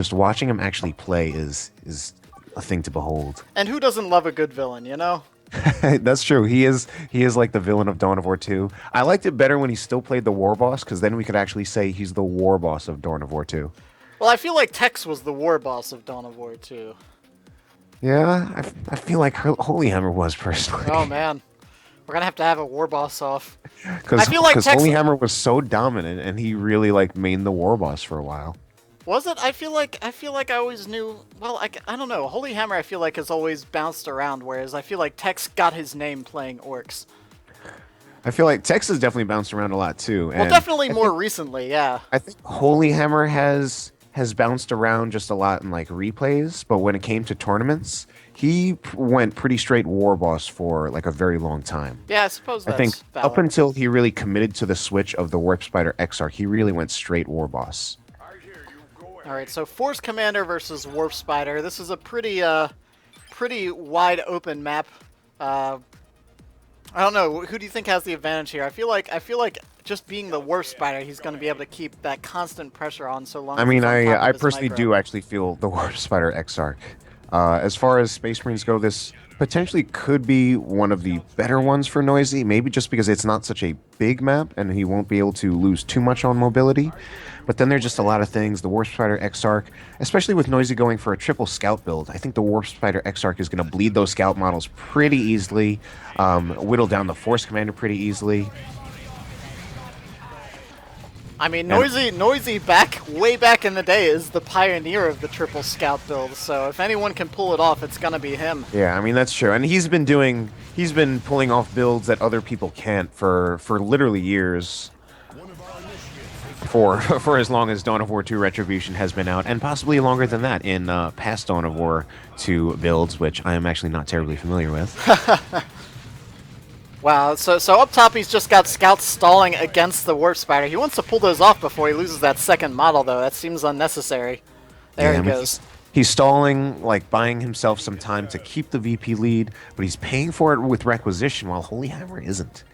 Just watching him actually play is a thing to behold. And who doesn't love a good villain, you know? That's true. He is like the villain of Dawn of War 2. I liked it better when he still played the war boss, because then we could actually say he's the war boss of Dawn of War 2. Well, I feel like Tex was the war boss of Dawn of War 2. Yeah, I feel like HolyHammer was personally. Oh man, we're gonna have to have a war boss off. Because I feel like Tex HolyHammer was so dominant, and he really like made the war boss for a while. was it. I feel like I always knew. Well, I don't know. HolyHammer I feel like has always bounced around, whereas I feel like Tex got his name playing orcs. I feel like Tex has definitely bounced around a lot too. Well, definitely more recently, yeah. I think HolyHammer has bounced around just a lot in like replays, but when it came to tournaments, he went pretty straight war boss for like a very long time. Yeah, I suppose that's I think valid. up until he really committed to the switch of the Warp Spider Exarch, he really went straight war boss. Alright, so Force Commander versus Warp Spider. This is a pretty wide open map. I don't know. Who do you think has the advantage here? I feel like just being the Warp Spider, he's going to be able to keep that constant pressure on so long. I as mean, he's on top of I his personally micro. do actually feel the Warp Spider Exarch. As far as Space Marines go, this potentially could be one of the better ones for Noisy, maybe just because it's not such a big map and he won't be able to lose too much on mobility. But then there's just a lot of things. The Warp Spider Exarch, especially with Noisy going for a triple scout build, I think the Warp Spider Exarch is going to bleed those scout models pretty easily, whittle down the Force Commander pretty easily. I mean, Noisy way back in the day is the pioneer of the triple scout build. So if anyone can pull it off, it's gonna be him. Yeah, I mean that's true, and he's been pulling off builds that other people can't for literally years. For as long as Dawn of War 2 Retribution has been out, and possibly longer than that in past Dawn of War 2 builds, which I am actually not terribly familiar with. Wow. So up top, he's just got scouts stalling against the Warp Spider. He wants to pull those off before he loses that second model, though. That seems unnecessary. There Yeah, he I mean, goes. he's stalling, like buying himself some time to keep the VP lead, but he's paying for it with requisition, while HolyHammer isn't.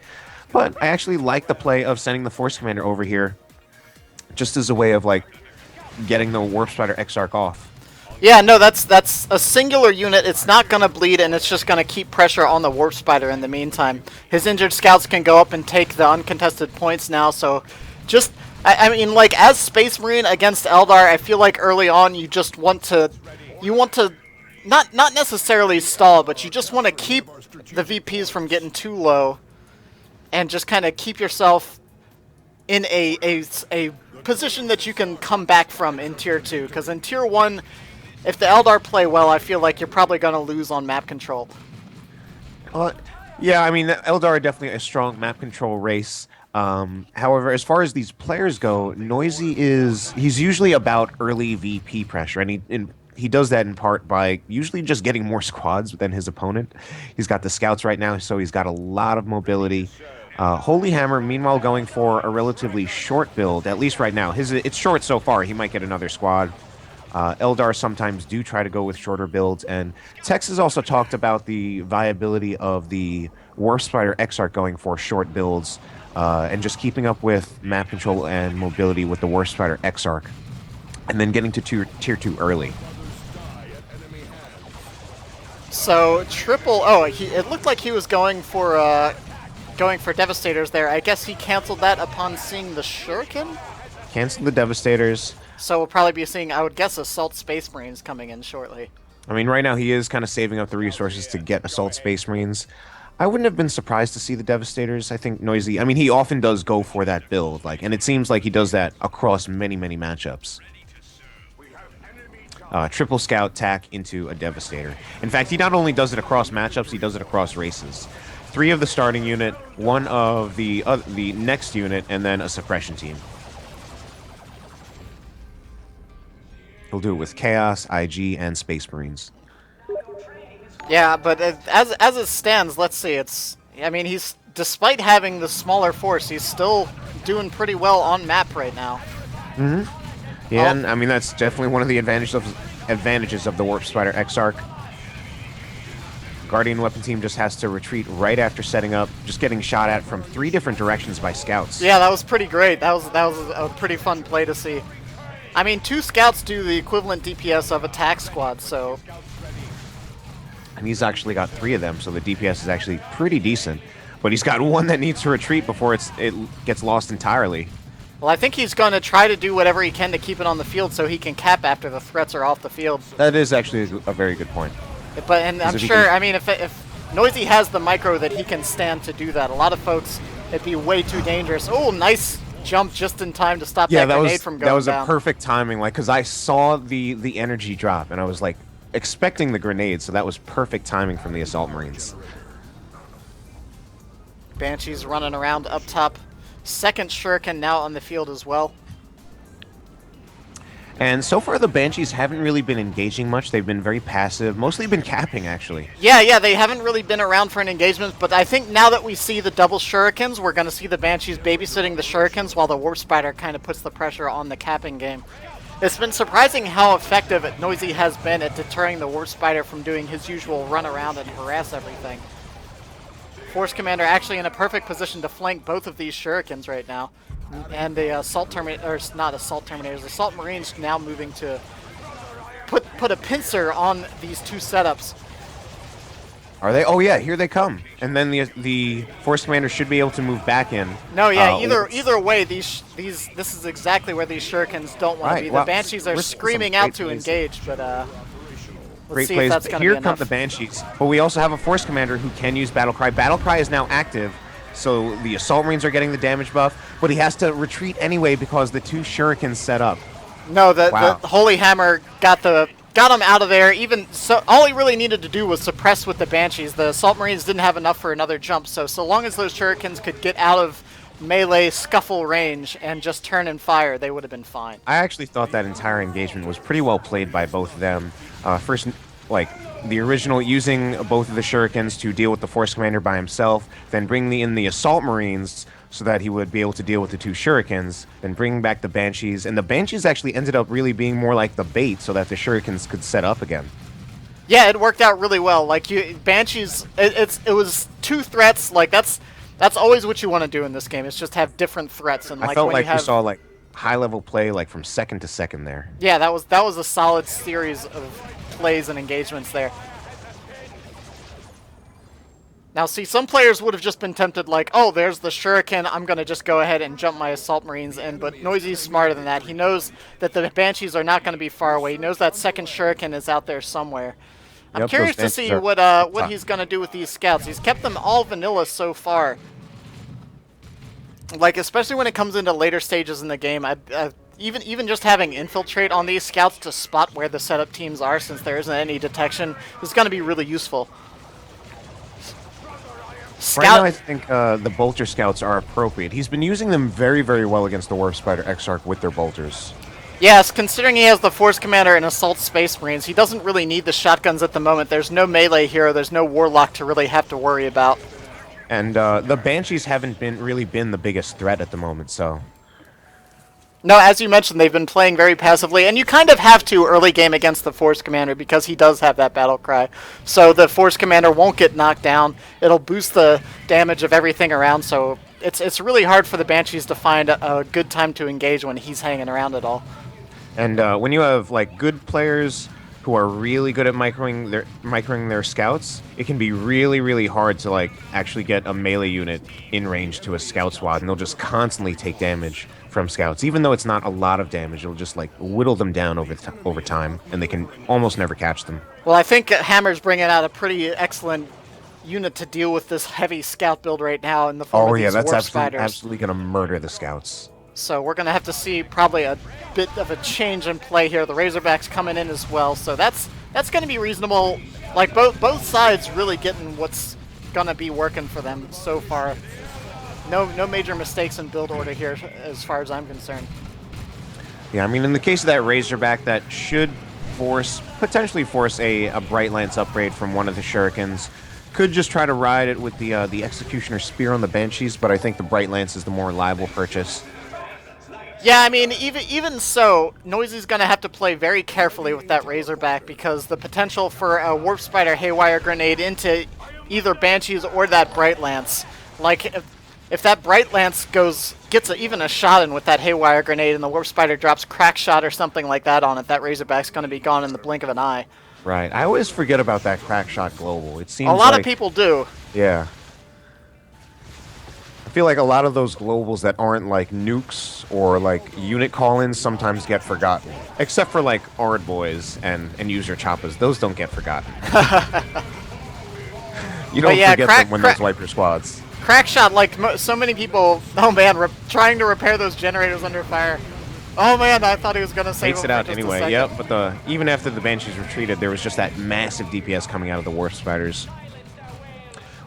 But I actually like the play of sending the Force Commander over here, just as a way of like getting the Warp Spider Exarch off. Yeah, no, that's a singular unit. It's not gonna bleed, and it's just gonna keep pressure on the Warp Spider in the meantime. His injured scouts can go up and take the uncontested points now. So, just I mean, like as Space Marine against Eldar, I feel like early on you just want to not necessarily stall, but you just want to keep the VPs from getting too low, and just kind of keep yourself in a position that you can come back from in Tier 2. Because in Tier 1, if the Eldar play well, I feel like you're probably going to lose on map control. Yeah, I mean, the Eldar are definitely a strong map control race. However, as far as these players go, he's usually about early VP pressure, and he does that in part by usually just getting more squads than his opponent. He's got the scouts right now, so he's got a lot of mobility. HolyHammer, meanwhile, going for a relatively short build, at least right now. It's short so far. He might get another squad. Eldar sometimes do try to go with shorter builds, and Tex has also talked about the viability of the Warp Spider Exarch going for short builds, and just keeping up with map control and mobility with the Warp Spider Exarch, and then getting to tier 2 early. So triple. Oh, it looked like he was going for Devastators there. I guess he canceled that upon seeing the Shuriken. Cancel the Devastators. So we'll probably be seeing, I would guess, Assault Space Marines coming in shortly. I mean, right now he is kind of saving up the resources to get Assault Space Marines. I wouldn't have been surprised to see the Devastators. I think Noisy, I mean, he often does go for that build, and it seems like he does that across many, many matchups. Triple Scout tack into a Devastator. In fact, he not only does it across matchups, he does it across races. 3 of the starting unit, 1 of the next unit, and then a suppression team. He'll do it with Chaos, IG, and Space Marines. Yeah, but as it stands, let's see. I mean, despite having the smaller force, he's still doing pretty well on map right now. Mm-hmm. Yeah, and I mean that's definitely one of the advantages of the Warp Spider Exarch. Guardian Weapon Team just has to retreat right after setting up, just getting shot at from 3 different directions by scouts. Yeah, that was pretty great. That was a pretty fun play to see. I mean, 2 scouts do the equivalent DPS of attack squad, so... And he's actually got 3 of them, so the DPS is actually pretty decent. But he's got 1 that needs to retreat before it gets lost entirely. Well, I think he's going to try to do whatever he can to keep it on the field so he can cap after the threats are off the field. That is actually a very good point. And I'm sure, I mean, if Noisy has the micro that he can stand to do that, a lot of folks, it'd be way too dangerous. Oh, nice jump just in time to stop that grenade from going down. That was a perfect timing, like, because I saw the energy drop, and I was, like, expecting the grenade, so that was perfect timing from the Assault Marines. Banshees running around up top. Second Shuriken now on the field as well. And so far, the Banshees haven't really been engaging much. They've been very passive, mostly been capping, actually. Yeah, they haven't really been around for an engagement, but I think now that we see the double Shurikens, we're going to see the Banshees babysitting the Shurikens while the Warp Spider kind of puts the pressure on the capping game. It's been surprising how effective Noisy has been at deterring the Warp Spider from doing his usual run around and harass everything. Force Commander actually in a perfect position to flank both of these Shurikens right now. And the Assault Terminators, not Assault Terminators, the Assault Marines now moving to put a pincer on these 2 setups. Are they? Oh yeah, here they come. And then the Force Commander should be able to move back in. No, yeah, either way, this is exactly where these Shurikens don't want to be. The Banshees are screaming out to engage, but let's see if that's going to be enough. Here come the Banshees. But we also have a Force Commander who can use Battlecry. Battlecry is now active, so the Assault Marines are getting the damage buff, but he has to retreat anyway because the 2 Shurikens set up. No, the HolyHammer got him out of there. Even so, all he really needed to do was suppress with the Banshees. The Assault Marines didn't have enough for another jump, so long as those Shurikens could get out of melee scuffle range and just turn and fire, they would have been fine. I actually thought that entire engagement was pretty well played by both of them. First, like, the original using both of the Shurikens to deal with the Force Commander by himself, then bringing in the Assault Marines so that he would be able to deal with the 2 Shurikens, then bringing back the Banshees. And the Banshees actually ended up really being more like the bait so that the Shurikens could set up again. Yeah, it worked out really well. Like, Banshees, it was 2 threats. Like, that's always what you want to do in this game. It's just have different threats. And I felt like we saw, like, high-level play, like, from second to second there. Yeah, that was a solid series of plays and engagements there. Now, see, some players would have just been tempted like, oh, there's the Shuriken, I'm going to just go ahead and jump my Assault Marines in, but Noisy's smarter than that. He knows that the Banshees are not going to be far away. He knows that second Shuriken is out there somewhere. I'm curious to see what he's going to do with these scouts. He's kept them all vanilla so far. Like, especially when it comes into later stages in the game, even just having infiltrate on these scouts to spot where the setup teams are, since there isn't any detection, is going to be really useful. Right now, I think the Bolter Scouts are appropriate. He's been using them very, very well against the Warp Spider Exarch with their bolters. Yes, considering he has the Force Commander and Assault Space Marines, he doesn't really need the shotguns at the moment. There's no melee hero, there's no Warlock to really have to worry about. And the Banshees haven't really been the biggest threat at the moment, so... No, as you mentioned, they've been playing very passively, and you kind of have to early game against the Force Commander because he does have that battle cry. So the Force Commander won't get knocked down. It'll boost the damage of everything around, so it's really hard for the Banshees to find a good time to engage when he's hanging around at all. And when you have like good players who are really good at microing their scouts, it can be really, really hard to like actually get a melee unit in range to a scout squad, and they'll just constantly take damage from scouts. Even though it's not a lot of damage, it'll just like whittle them down over time, and they can almost never catch them. Well, I think Hammer's bringing out a pretty excellent unit to deal with this heavy scout build right now in the form of these Warp Spiders. Absolutely going to murder the scouts. So we're going to have to see probably a bit of a change in play here. The Razorbacks coming in as well, so that's going to be reasonable. Like both sides really getting what's going to be working for them so far. No major mistakes in build order here as far as I'm concerned. Yeah, I mean, in the case of that Razorback, that should potentially force a Bright Lance upgrade from one of the Shurikens. Could just try to ride it with the Executioner Spear on the Banshees, but I think the Bright Lance is the more reliable purchase. Yeah, I mean, even so, Noisy's going to have to play very carefully with that Razorback because the potential for a Warp Spider Haywire Grenade into either Banshees or that Bright Lance, like, if that Bright Lance gets even a shot in with that Haywire Grenade and the Warp Spider drops Crack Shot or something like that on it, that Razorback's going to be gone in the blink of an eye. Right. I always forget about that Crack Shot Global. It seems a lot like, of people do. Yeah. I feel like a lot of those globals that aren't like nukes or like unit call-ins sometimes get forgotten. Except for like Ard Boys and User Choppas. Those don't get forgotten. You don't forget them when those wipe your squads. Crack Shot, like so many people, oh man, trying to repair those generators under fire. Oh man, I thought he was going to save Takes him it out for just anyway, a second. yep, but even after the Banshees retreated, there was just that massive DPS coming out of the Warp Spiders.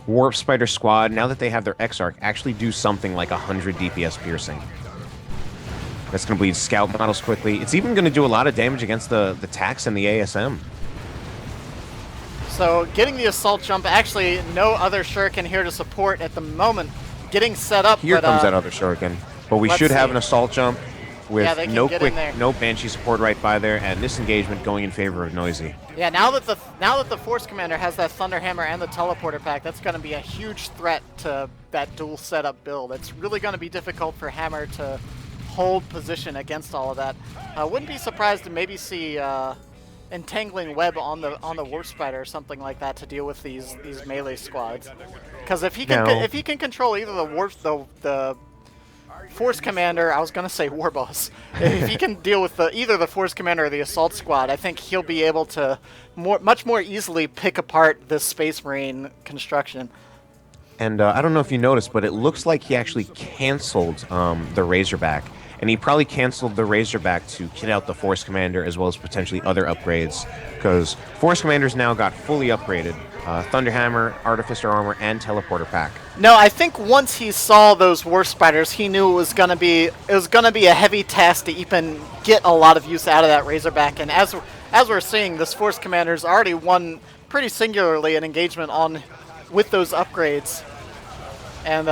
Warp Spider squad, now that they have their X-Arc, actually do something like 100 DPS piercing. That's going to bleed scout models quickly. It's even going to do a lot of damage against the Tax and the ASM. So getting the assault jump, actually no other Shuriken here to support at the moment. Getting set up. Here comes that other Shuriken. But we should have an assault jump with no Banshee support right by there, and this engagement going in favor of Noisy. Yeah, now that the Force Commander has that Thunderhammer and the Teleporter pack, that's going to be a huge threat to that dual setup build. It's really going to be difficult for Hammer to hold position against all of that. Wouldn't be surprised to maybe see Entangling Web on the Warp Spider or something like that to deal with these melee squads. Because if he can control either the Force Commander, I was gonna say War Boss. If he can deal with either the Force Commander or the Assault Squad, I think he'll be able to much more easily pick apart this Space Marine construction. And I don't know if you noticed, but it looks like he actually canceled the Razorback. And he probably canceled the Razorback to kit out the Force Commander as well as potentially other upgrades. Because Force Commander's now got fully upgraded. Thunderhammer, Artificer Armor, and Teleporter Pack. No, I think once he saw those Warp Spiders, he knew it was gonna be a heavy task to even get a lot of use out of that Razorback. And as we're seeing, this Force Commander's already won pretty singularly an engagement with those upgrades. And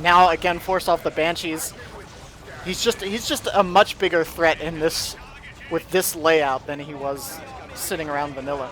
now again forced off the Banshees. He's just a much bigger threat with this layout than he was sitting around vanilla.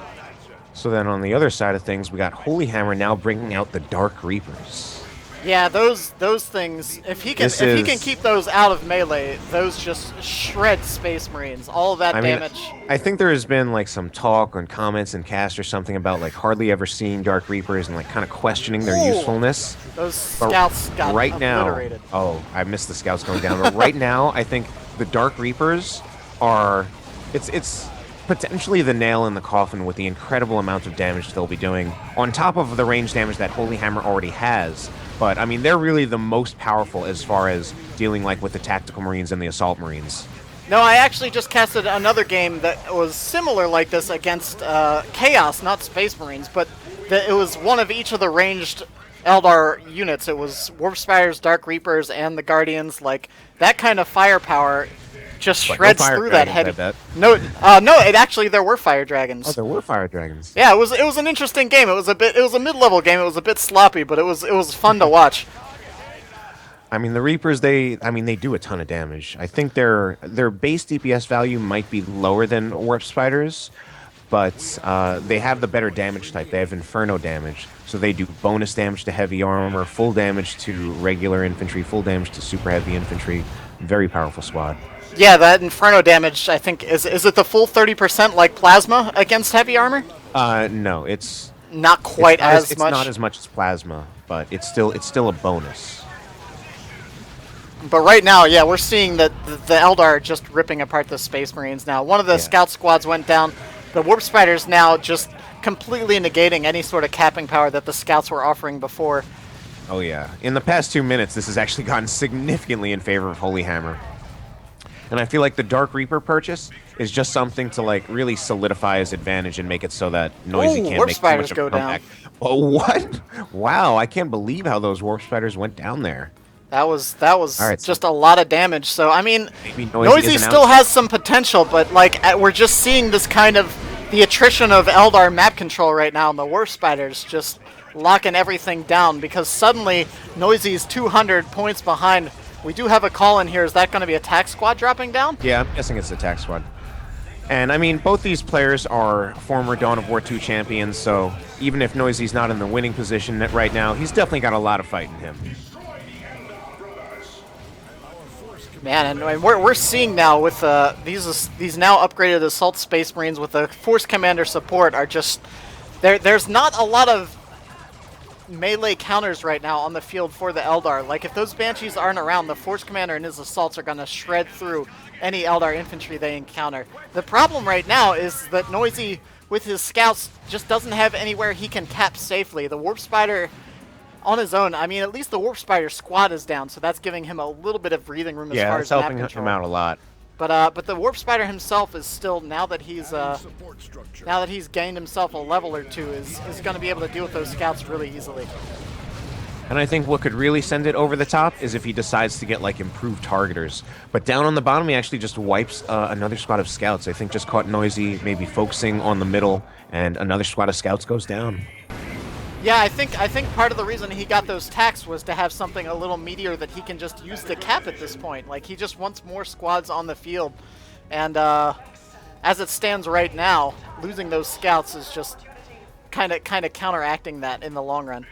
So then on the other side of things, we got HolyHammer now bringing out the Dark Reapers. Yeah, those things, if he can keep those out of melee, those just shred Space Marines. All of that damage. I think there has been like some talk on comments and cast or something about like hardly ever seeing Dark Reapers and like kind of questioning their usefulness. Those scouts got obliterated. Oh, I missed the scouts going down. But right now, I think the Dark Reapers are it's potentially the nail in the coffin with the incredible amount of damage they'll be doing on top of the range damage that HolyHammer already has. But I mean, they're really the most powerful as far as dealing like with the Tactical Marines and the Assault Marines. No, I actually just casted another game that was similar like this against Chaos, not Space Marines, but it was one of each of the ranged Eldar units. It was Warp Spiders, Dark Reapers, and the Guardians. Like, that kind of firepower just shreds through that heavy. No, there were Fire Dragons. Oh, there were Fire Dragons. Yeah, it was an interesting game. It was a mid-level game. It was a bit sloppy, but it was fun to watch. I mean, the Reapers, they do a ton of damage. I think their base DPS value might be lower than Warp Spiders, but they have the better damage type. They have Inferno damage, so they do bonus damage to heavy armor, full damage to regular infantry, full damage to super heavy infantry. Very powerful squad. Yeah, that Inferno damage, I think, is it the full 30% like Plasma against heavy armor? No, it's not quite as much. It's not as much as Plasma, but it's still a bonus. But right now, yeah, we're seeing that the Eldar are just ripping apart the Space Marines now. One of the scout squads went down. The Warp Spiders now just completely negating any sort of capping power that the scouts were offering before. Oh yeah. In the past 2 minutes, this has actually gotten significantly in favor of HolyHammer. And I feel like the Dark Reaper purchase is just something to like really solidify his advantage and make it so that Noisy can't Warp make Spiders too much of a comeback. down. Oh, what? Wow, I can't believe how those Warp Spiders went down there. That was just a lot of damage. So I mean, Noisy still has some potential, but like we're just seeing this kind of the attrition of Eldar map control right now, and the Warp Spiders just locking everything down because suddenly Noisy's 200 points behind. We do have a call in here. Is that going to be a Tac Squad dropping down? Yeah, I'm guessing it's a Tac Squad. And I mean, both these players are former Dawn of War 2 champions, so even if Noisy's not in the winning position right now, he's definitely got a lot of fight in him. Man, and we're seeing now with these now upgraded assault space marines with the force commander support are just there's not a lot of melee counters right now on the field for the Eldar. Like, if those Banshees aren't around, the force commander and his assaults are going to shred through any Eldar infantry they encounter. The problem right now is that Noisy, with his scouts, just doesn't have anywhere he can cap safely. The Warp Spider on his own, I mean, at least the Warp Spider squad is down, so that's giving him a little bit of breathing room as far as map helping control. him out a lot. But the Warp Spider himself is still, now that he's gained himself a level or two, is going to be able to deal with those scouts really easily. And I think what could really send it over the top is if he decides to get, like, improved targeters. But down on the bottom, he actually just wipes another squad of scouts. I think just caught Noisy maybe focusing on the middle, and another squad of scouts goes down. Yeah, I think part of the reason he got those tacks was to have something a little meatier that he can just use to cap at this point. Like, he just wants more squads on the field. And as it stands right now, losing those scouts is just kind of counteracting that in the long run.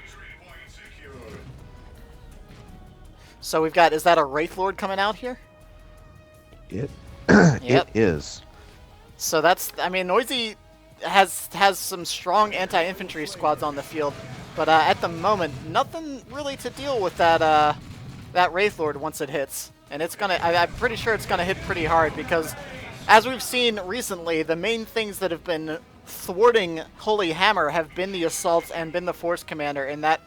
So we've got, is that a Wraith Lord coming out here? It Yep. is. So that's, I mean, Noisy has some strong anti-infantry squads on the field, but at the moment, nothing really to deal with that Wraith Lord once it hits. And it's gonna, I'm pretty sure it's gonna hit pretty hard, because as we've seen recently, the main things that have been thwarting HolyHammer have been the assaults and been the force commander, and that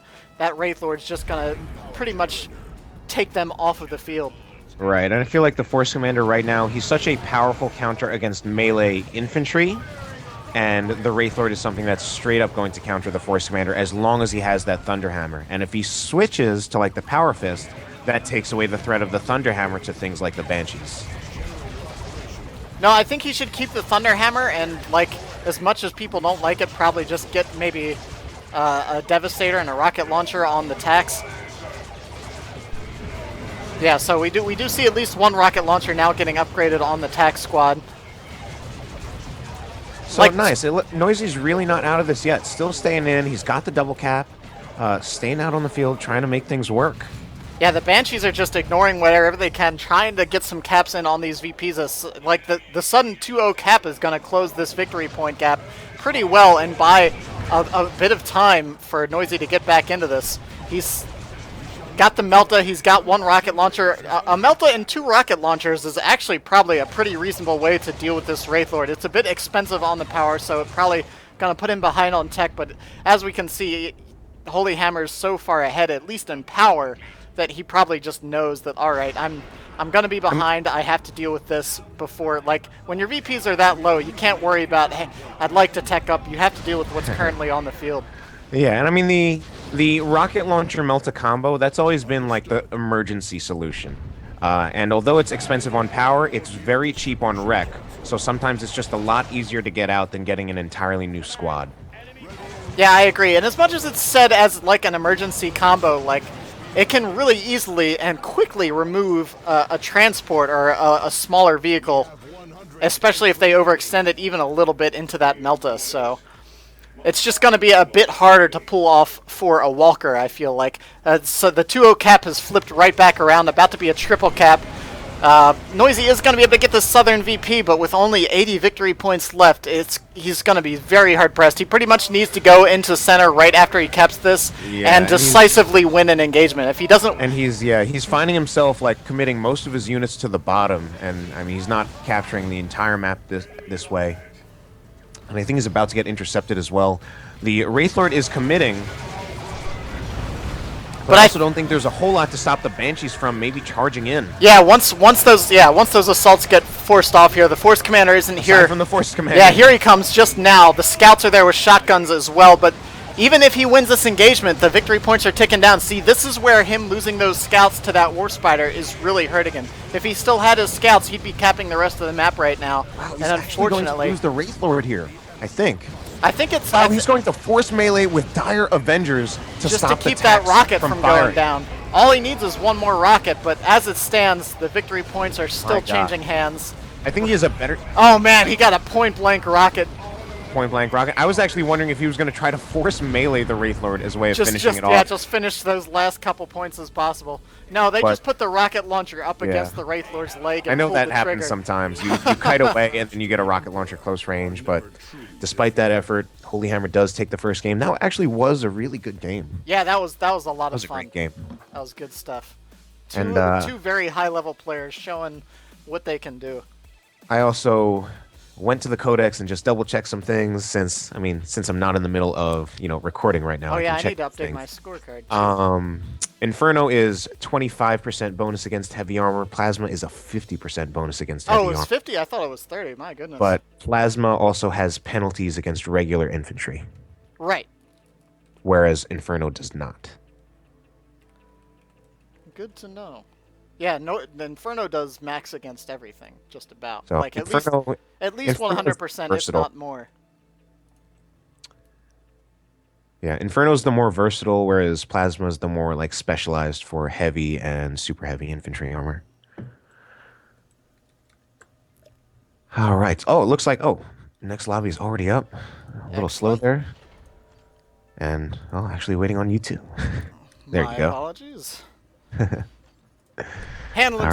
Wraith Lord's just gonna pretty much take them off of the field. Right, and I feel like the Force Commander right now, he's such a powerful counter against melee infantry, and the Wraith Lord is something that's straight up going to counter the Force Commander as long as he has that Thunderhammer. And if he switches to, like, the Power Fist, that takes away the threat of the Thunderhammer to things like the Banshees. No, I think he should keep the Thunderhammer, and, like, as much as people don't like it, probably just get maybe a Devastator and a rocket launcher on the tax. Yeah, so we do see at least one rocket launcher now getting upgraded on the tax squad. So like, nice. Noisy's really not out of this yet. Still staying in. He's got the double cap. Staying out on the field, trying to make things work. Yeah, the Banshees are just ignoring whatever they can, trying to get some caps in on these VPs. Like, the sudden 2-0 cap is going to close this victory point gap pretty well and buy a bit of time for Noisy to get back into this. He's got the Melta, he's got one rocket launcher. A Melta and 2 rocket launchers is actually probably a pretty reasonable way to deal with this Wraith Lord. It's a bit expensive on the power, so it's probably going to put him behind on tech, but as we can see, HolyHammer's so far ahead, at least in power, that he probably just knows that, alright, I'm going to be behind, I have to deal with this before, like, when your VPs are that low, you can't worry about, hey, I'd like to tech up, you have to deal with what's currently on the field. Yeah, and I mean, the rocket launcher Melta combo, that's always been like the emergency solution. And although it's expensive on power, it's very cheap on rec. So sometimes it's just a lot easier to get out than getting an entirely new squad. Yeah, I agree. And as much as it's said as like an emergency combo, like, it can really easily and quickly remove a transport or a smaller vehicle, especially if they overextend it even a little bit into that Melta. So it's just going to be a bit harder to pull off for a Walker, I feel like. So the 2-0 cap has flipped right back around, about to be a triple cap. Noisy is going to be able to get the Southern VP, but with only 80 victory points left, he's going to be very hard-pressed. He pretty much needs to go into center right after he caps this and decisively win an engagement. If he doesn't... And he's finding himself, like, committing most of his units to the bottom, and, I mean, he's not capturing the entire map this way. And I think he's about to get intercepted as well. The Wraith Lord is committing, but I also don't think there's a whole lot to stop the Banshees from maybe charging in. Yeah, once those assaults get forced off here, the Force Commander isn't here. Aside from the Force Commander. Yeah, here he comes just now. The Scouts are there with shotguns as well, but even if he wins this engagement, the victory points are ticking down. See, this is where him losing those Scouts to that War Spider is really hurting him. If he still had his Scouts, he'd be capping the rest of the map right now. Wow, he's and actually going to lose the Wraith Lord here, I think. I think it's... Wow, he's going to force melee with dire Avengers to just stop to keep the that rocket from going down. All he needs is one more rocket, but as it stands, the victory points are still changing hands. I think he has a better... Oh man, he got a point-blank rocket. point blank rocket. I was actually wondering if he was going to try to force melee the Wraith Lord as a way of finishing it off. Yeah, just finish those last couple points as possible. No, they just put the rocket launcher up against the Wraith Lord's leg and I know pulled that the happens trigger. sometimes. You kite away and then you get a rocket launcher close range, but despite that effort, HolyHammer does take the first game. That actually was a really good game. Yeah, that was a lot of fun. That was a great game. That was good stuff. Two very high-level players showing what they can do. I also went to the codex and just double-checked some things since I'm not in the middle of, recording right now. Oh, yeah, I can need to check update my scorecard, too. Inferno is 25% bonus against heavy armor. Plasma is a 50% bonus against heavy armor. Oh, it's 50? I thought it was 30. My goodness. But Plasma also has penalties against regular infantry. Right. Whereas Inferno does not. Good to know. Yeah, no, the Inferno does max against everything, just about. So like at least 100%, if not more. Yeah, Inferno's the more versatile, whereas Plasma's the more like specialized for heavy and super heavy infantry armor. All right. Oh, it looks like next lobby is already up. A little slow there. And actually waiting on you too. There you go. My apologies. Handling